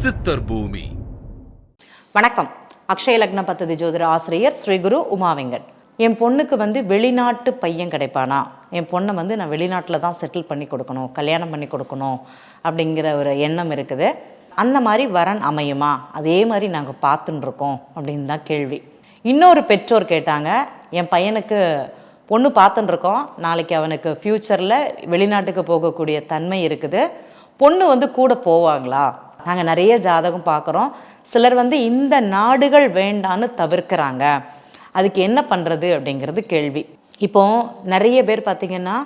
சித்தர் பூமி. வணக்கம். அக்ஷய லக்ன பத்ததி ஜோதிட ஆசிரியர் ஸ்ரீகுரு உமாவெங்கட். என் பொண்ணுக்கு வெளிநாட்டு பையன் கிடைப்பானா, என் பொண்ணை நான் வெளிநாட்டில் தான் செட்டில் பண்ணி கொடுக்கணும், கல்யாணம் பண்ணி கொடுக்கணும் அப்படிங்கிற ஒரு எண்ணம் இருக்குது. அந்த மாதிரி வரன் அமையுமா, அதே மாதிரி நாங்கள் பார்த்துட்டுருக்கோம் அப்படின்னு தான் கேள்வி. இன்னொரு பெற்றோர் கேட்டாங்க, என் பையனுக்கு பொண்ணு பார்த்துட்டுருக்கோம், நாளைக்கு அவனுக்கு ஃப்யூச்சரில் வெளிநாட்டுக்கு போகக்கூடிய தன்மை இருக்குது, பொண்ணு கூட போவாங்களா? நாங்கள் நிறைய ஜாதகம் பார்க்குறோம், சிலர் இந்த நாடுகள் வேண்டான்னு தவிர்க்கிறாங்க, அதுக்கு என்ன பண்ணுறது அப்படிங்கிறது கேள்வி. இப்போது நிறைய பேர் பார்த்திங்கன்னா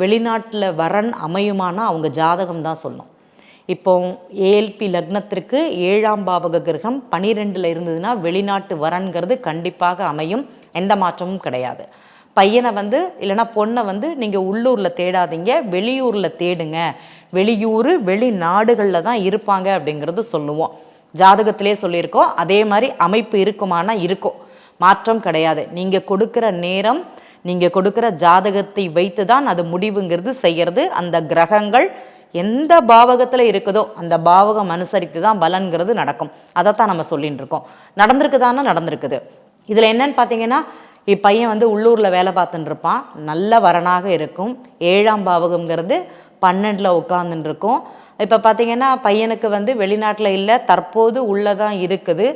வெளிநாட்டில் வரன் அமையுமானா அவங்க ஜாதகம் தான் சொல்லும். இப்போ ஏஎல்பி லக்னத்திற்கு 7ஆம் பாவக கிரகம் 12ல் இருந்ததுன்னா வெளிநாட்டு வரன்கிறது கண்டிப்பாக அமையும், எந்த மாற்றமும் கிடையாது. பையனை இல்லைனா பொண்ணை நீங்கள் உள்ளூரில் தேடாதீங்க, வெளியூரில் தேடுங்க, வெளியூர் வெளிநாடுகளில் தான் இருப்பாங்க அப்படிங்கிறது சொல்லுவோம். ஜாதகத்திலே சொல்லியிருக்கோம், அதே மாதிரி அமைப்பு இருக்குமானா இருக்கும், மாற்றம் கிடையாது. நீங்கள் கொடுக்குற நேரம், நீங்கள் கொடுக்குற ஜாதகத்தை வைத்து தான் அது முடிவுங்கிறது செய்கிறது. அந்த கிரகங்கள் எந்த பாவகத்தில் இருக்குதோ அந்த பாவகம் அனுசரித்து தான் பலன்கிறது நடக்கும். அதைத்தான் நம்ம சொல்லிட்டு இருக்கோம். நடந்திருக்குதானா நடந்திருக்குது. இதில் என்னன்னு பார்த்தீங்கன்னா, இப்பையன் உள்ளூரில் வேலை பார்த்துட்டு இருப்பான், நல்ல வரனாக இருக்கும். 7ஆம் பாவகம்ங்கிறது 12ல் உட்காந்துட்டு இருக்கும். இப்போ பார்த்தீங்கன்னா பையனுக்கு வெளிநாட்டில் இல்லை, தற்போது உள்ளதான் இருக்குது.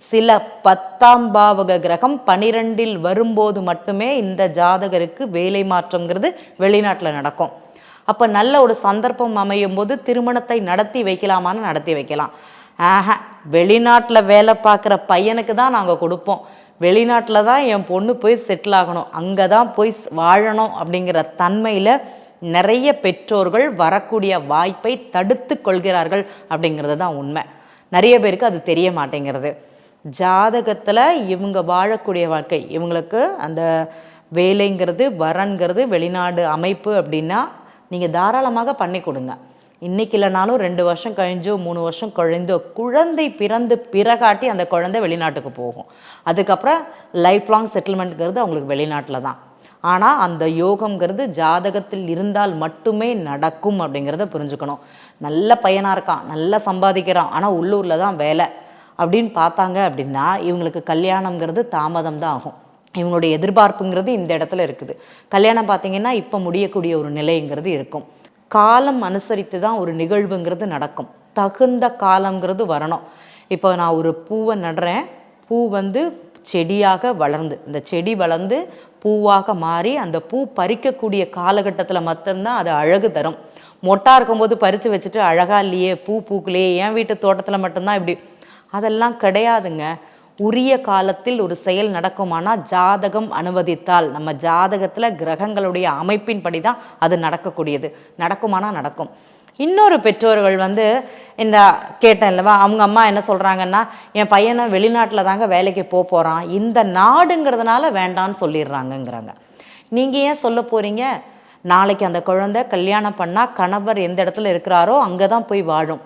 சில 10ஆம் பாவக கிரகம் 12ல் வரும்போது மட்டுமே இந்த ஜாதகருக்கு வேலை மாற்றம்ங்கிறது வெளிநாட்டில் நடக்கும். அப்போ நல்ல ஒரு சந்தர்ப்பம் அமையும் போது திருமணத்தை நடத்தி வைக்கலாமான்னு நடத்தி வைக்கலாம். வெளிநாட்டில் வேலை பார்க்குற பையனுக்கு தான் நாங்கள் கொடுப்போம், வெளிநாட்டில் தான் என் பொண்ணு போய் செட்டில் ஆகணும், அங்கே தான் போய் வாழணும் அப்படிங்கிற தன்மையில் நிறைய பெற்றோர்கள் வரக்கூடிய வாய்ப்பை தடுத்து கொள்கிறார்கள் அப்படிங்கிறது தான் உண்மை. நிறைய பேருக்கு அது தெரிய மாட்டேங்கிறது. ஜாதகத்தில் இவங்க வாழக்கூடிய வாழ்க்கை, இவங்களுக்கு அந்த வேலைங்கிறது வரன்கிறது வெளிநாடு அமைப்பு அப்படின்னா நீங்கள் தாராளமாக பண்ணி கொடுங்க. இன்றைக்கி இல்லைனாலும் 2 வருஷம் கழிஞ்சோ 3 வருஷம் கழிந்தோ குழந்தை பிறந்து பிறகாட்டி அந்த குழந்தை வெளிநாட்டுக்கு போகும். அதுக்கப்புறம் லைஃப் லாங் செட்டில்மெண்ட்ங்கிறது அவங்களுக்கு வெளிநாட்டில் தான். ஆனால் அந்த யோகம்ங்கிறது ஜாதகத்தில் இருந்தால் மட்டுமே நடக்கும் அப்படிங்கிறத புரிஞ்சுக்கணும். நல்ல பையனாக இருக்கான், நல்லா சம்பாதிக்கிறான், ஆனால் உள்ளூரில் தான் வேலை அப்படின்னு பார்த்தாங்க அப்படின்னா இவங்களுக்கு கல்யாணம்ங்கிறது தாமதம் தான் ஆகும். இவங்களுடைய எதிர்பார்ப்புங்கிறது இந்த இடத்துல இருக்குது. கல்யாணம் பார்த்திங்கன்னா இப்போ முடியக்கூடிய ஒரு நிலைங்கிறது இருக்கும். காலம் அனுசரித்து தான் ஒரு நிகழ்வுங்கிறது நடக்கும். தகுந்த காலங்கிறது வரணும். இப்போ நான் ஒரு பூவை நடுறேன், பூ செடியாக வளர்ந்து, இந்த செடி வளர்ந்து பூவாக மாறி அந்த பூ பறிக்கக்கூடிய காலகட்டத்தில் மட்டும்தான் அது அழகு தரும். மொட்டாக இருக்கும்போது பறித்து வச்சுட்டு அழகா இல்லையே, பூ பூக்கலையே, என் வீட்டு தோட்டத்தில் மட்டும்தான் இப்படி, அதெல்லாம் கிடையாதுங்க. உரிய காலத்தில் ஒரு செயல் நடக்குமானால் ஜாதகம் அனுமதித்தால், நம்ம ஜாதகத்தில் கிரகங்களுடைய அமைப்பின்படி தான் அது நடக்கக்கூடியது. நடக்குமானா நடக்கும். இன்னொரு பெற்றோர்கள் இந்த கேட்டேன் இல்லவா, அவங்க அம்மா என்ன சொல்கிறாங்கன்னா, என் பையனை வெளிநாட்டில் தாங்க வேலைக்கு போகிறான், இந்த நாடுங்கிறதுனால வேண்டான்னு சொல்லிடுறாங்கங்கிறாங்க. நீங்கள் ஏன் சொல்ல போகிறீங்க? நாளைக்கு அந்த குழந்தை கல்யாணம் பண்ணால் கணவர் எந்த இடத்துல இருக்கிறாரோ அங்கே தான் போய் வாழும்.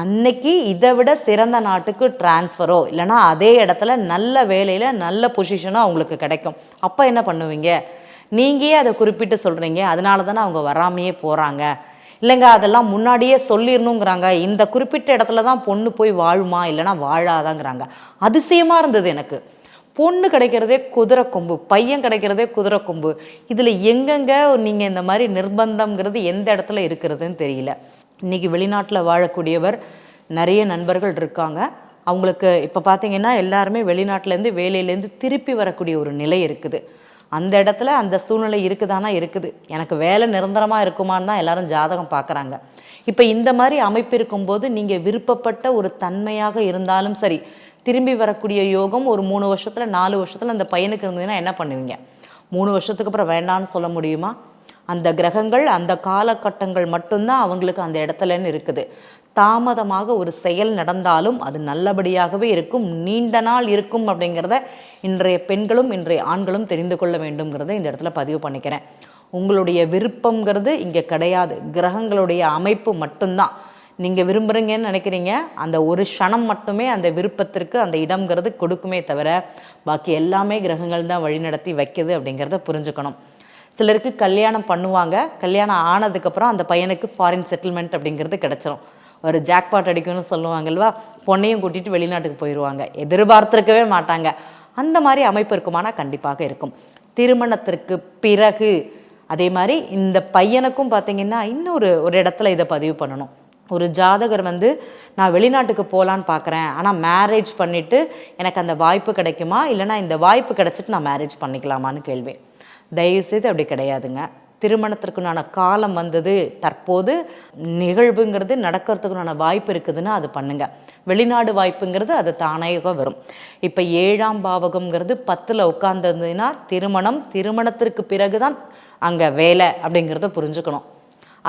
அன்னைக்கு இதை விட சிறந்த நாட்டுக்கு டிரான்ஸ்ஃபரோ இல்லைனா அதே இடத்துல நல்ல வேலையில் நல்ல பொசிஷனோ அவங்களுக்கு கிடைக்கும். அப்போ என்ன பண்ணுவீங்க? நீங்கள் அதை குறிப்பிட்டு சொல்கிறீங்க, அதனால தானே அவங்க வராமையே போகிறாங்க. இல்லைங்க, அதெல்லாம் முன்னாடியே சொல்லிடணுங்கிறாங்க, இந்த குறிப்பிட்ட இடத்துல தான் பொண்ணு போய் வாழுமா இல்லைனா வாழாதாங்கிறாங்க. அதிசயமாக இருந்தது எனக்கு. பொண்ணு கிடைக்கிறதே குதிரை கொம்பு, பையன் கிடைக்கிறதே குதிரை கொம்பு. இதில் எங்கெங்க நீங்கள் இந்த மாதிரி நிர்பந்தம்ங்கிறது எந்த இடத்துல இருக்கிறதுன்னு தெரியல. இன்றைக்கி வெளிநாட்டில் வாழக்கூடியவர் நிறைய நண்பர்கள் இருக்காங்க. அவங்களுக்கு இப்போ பார்த்திங்கன்னா எல்லாருமே வெளிநாட்டிலேருந்து வேலையிலேருந்து திருப்பி வரக்கூடிய ஒரு நிலை இருக்குது. அந்த இடத்துல அந்த சூழ்நிலை இருக்குதானா இருக்குது. எனக்கு வேலை நிரந்தரமாக இருக்குமான்னு தான் எல்லாரும் ஜாதகம் பார்க்குறாங்க. இப்போ இந்த மாதிரி அமைப்பு இருக்கும்போது நீங்கள் விருப்பப்பட்ட ஒரு தன்மையாக இருந்தாலும் சரி, திரும்பி வரக்கூடிய யோகம் ஒரு 3 வருஷத்தில் 4 வருஷத்தில் அந்த பையனுக்கு இருந்ததுன்னா என்ன பண்ணுவீங்க? 3 வருஷத்துக்கு அப்புறம் வேண்டான்னு சொல்ல முடியுமா? அந்த கிரகங்கள் அந்த காலகட்டங்கள் மட்டும்தான் அவங்களுக்கு அந்த இடத்துலன்னு இருக்குது. தாமதமாக ஒரு செயல் நடந்தாலும் அது நல்லபடியாகவே இருக்கும், நீண்ட நாள் இருக்கும் அப்படிங்கிறத இன்றைய பெண்களும் இன்றைய ஆண்களும் தெரிந்து கொள்ள வேண்டும்ங்கிறத இந்த இடத்துல பதிவு பண்ணிக்கிறேன். உங்களுடைய விருப்பங்கிறது இங்கே கிடையாது, கிரகங்களுடைய அமைப்பு மட்டும்தான். நீங்கள் விரும்புகிறீங்கன்னு நினைக்கிறீங்க, அந்த ஒரு க்ஷணம் மட்டுமே அந்த விருப்பத்திற்கு அந்த இடம்ங்கிறது கொடுக்குமே தவிர பாக்கி எல்லாமே கிரகங்கள் தான் வழிநடத்தி வைக்குது அப்படிங்கிறத புரிஞ்சுக்கணும். சிலருக்கு கல்யாணம் பண்ணுவாங்க, கல்யாணம் ஆனதுக்கப்புறம் அந்த பையனுக்கு ஃபாரின் செட்டில்மெண்ட் அப்படிங்கிறது கிடச்சிரும். ஒரு ஜாக்பாட் அடிக்கும்னு சொல்லுவாங்கல்வா, பொண்ணையும் கூட்டிகிட்டு வெளிநாட்டுக்கு போயிடுவாங்க, எதிர்பார்த்துருக்கவே மாட்டாங்க. அந்த மாதிரி அமைப்பு இருக்குமானா கண்டிப்பாக இருக்கும். திருமணத்திற்கு பிறகு அதே மாதிரி இந்த பையனுக்கும் பார்த்திங்கன்னா இன்னொரு இடத்துல இதை பதிவு பண்ணணும். ஒரு ஜாதகர் வந்து நான் வெளிநாட்டுக்கு போகலான்னு பார்க்குறேன், ஆனால் மேரேஜ் பண்ணிவிட்டு எனக்கு அந்த வாய்ப்பு கிடைக்குமா, இல்லைனா இந்த வாய்ப்பு கிடச்சிட்டு நான் மேரேஜ் பண்ணிக்கலாமான்னு கேள்வி. தயவுசெய்து அப்படி கிடையாதுங்க. திருமணத்திற்குண்டான காலம் வந்தது, தற்போது நிகழ்வுங்கிறது நடக்கிறதுக்குண்டான வாய்ப்பு இருக்குதுன்னா அது பண்ணுங்கள். வெளிநாடு வாய்ப்புங்கிறது அது தானாக வரும். இப்போ 7ஆம் பாவகம்ங்கிறது 10ல் உட்கார்ந்ததுன்னா திருமணத்திற்கு பிறகு தான் அங்கே வேலை அப்படிங்கிறத புரிஞ்சுக்கணும்.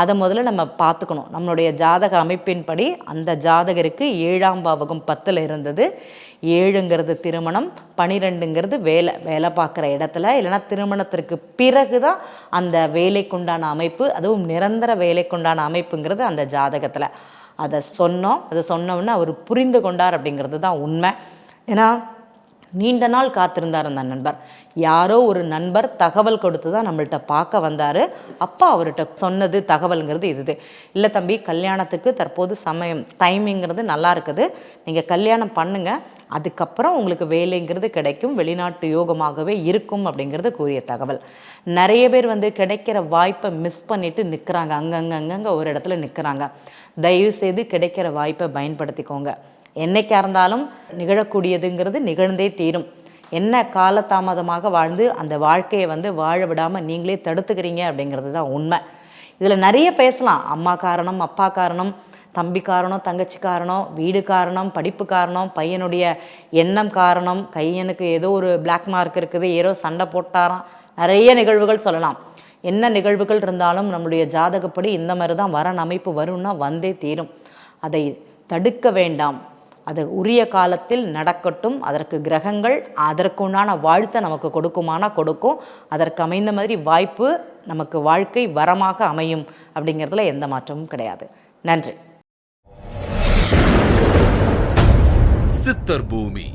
அதை முதல்ல நம்ம பார்த்துக்கணும். நம்மளுடைய ஜாதக அமைப்பின்படி அந்த ஜாதகருக்கு 7ஆம் பாவகம் 10ல் இருந்தது. 7ங்கிறது திருமணம், 12ங்கிறது வேலை பார்க்குற இடத்துல, இல்லைனா திருமணத்திற்கு பிறகு தான் அந்த வேலைக்குண்டான அமைப்பு, அதுவும் நிரந்தர வேலைக்குண்டான அமைப்புங்கிறது அந்த ஜாதகத்தில். அதை சொன்னோம்னா அவர் புரிந்து கொண்டார் அப்படிங்கிறது தான் உண்மை. ஏன்னா நீண்ட நாள் காத்திருந்தார் அந்த நண்பர். யாரோ ஒரு நண்பர் தகவல் கொடுத்து தான் நம்மள்கிட்ட பார்க்க வந்தார். அப்போ அவர்கிட்ட சொன்னது தகவலுங்கிறது இது. இல்லை தம்பி, கல்யாணத்துக்கு தற்போது டைமிங்கிறது நல்லா இருக்குது, நீங்கள் கல்யாணம் பண்ணுங்கள், அதுக்கப்புறம் உங்களுக்கு வேலைங்கிறது கிடைக்கும், வெளிநாட்டு யோகமாகவே இருக்கும் அப்படிங்கிறது கூறிய தகவல். நிறைய பேர் வந்து கிடைக்கிற வாய்ப்பை மிஸ் பண்ணிவிட்டு நிற்கிறாங்க, அங்கங்கே ஒரு இடத்துல நிற்கிறாங்க. தயவுசெய்து கிடைக்கிற வாய்ப்பை பயன்படுத்திக்கோங்க. என்னைக்காக இருந்தாலும் நிகழக்கூடியதுங்கிறது நிகழ்ந்தே தீரும். என்ன காலதாமதமாக வாழ்ந்து அந்த வாழ்க்கையை வந்து வாழ விடாமல் நீங்களே தடுத்துக்கிறீங்க அப்படிங்கிறது தான் உண்மை. இதில் நிறைய பேசலாம். அம்மா காரணம், அப்பா காரணம், தம்பி காரணம், தங்கச்சி காரணம், வீடு காரணம், படிப்பு காரணம், பையனுடைய எண்ணம் காரணம், கையனுக்கு ஏதோ ஒரு பிளாக் மார்க் இருக்குது, ஏதோ சண்டை போட்டாராம், நிறைய நிகழ்வுகள் சொல்லலாம். என்ன நிகழ்வுகள் இருந்தாலும் நம்முடைய ஜாதகப்படி இந்த மாதிரி தான் வரன் அமைப்பு வரும்னா வந்தே தீரும். அதை தடுக்க வேண்டாம். அது உரிய காலத்தில் நடக்கட்டும். அதற்கு கிரகங்கள் அதற்குண்டான வாழ்த்தை நமக்கு கொடுக்குமானா கொடுக்கும். அதற்கு அமைந்த மாதிரி வாய்ப்பு நமக்கு வாழ்க்கை வரமாக அமையும் அப்படிங்கிறதுல எந்த மாற்றமும் கிடையாது. நன்றி. சித்தர் பூமி.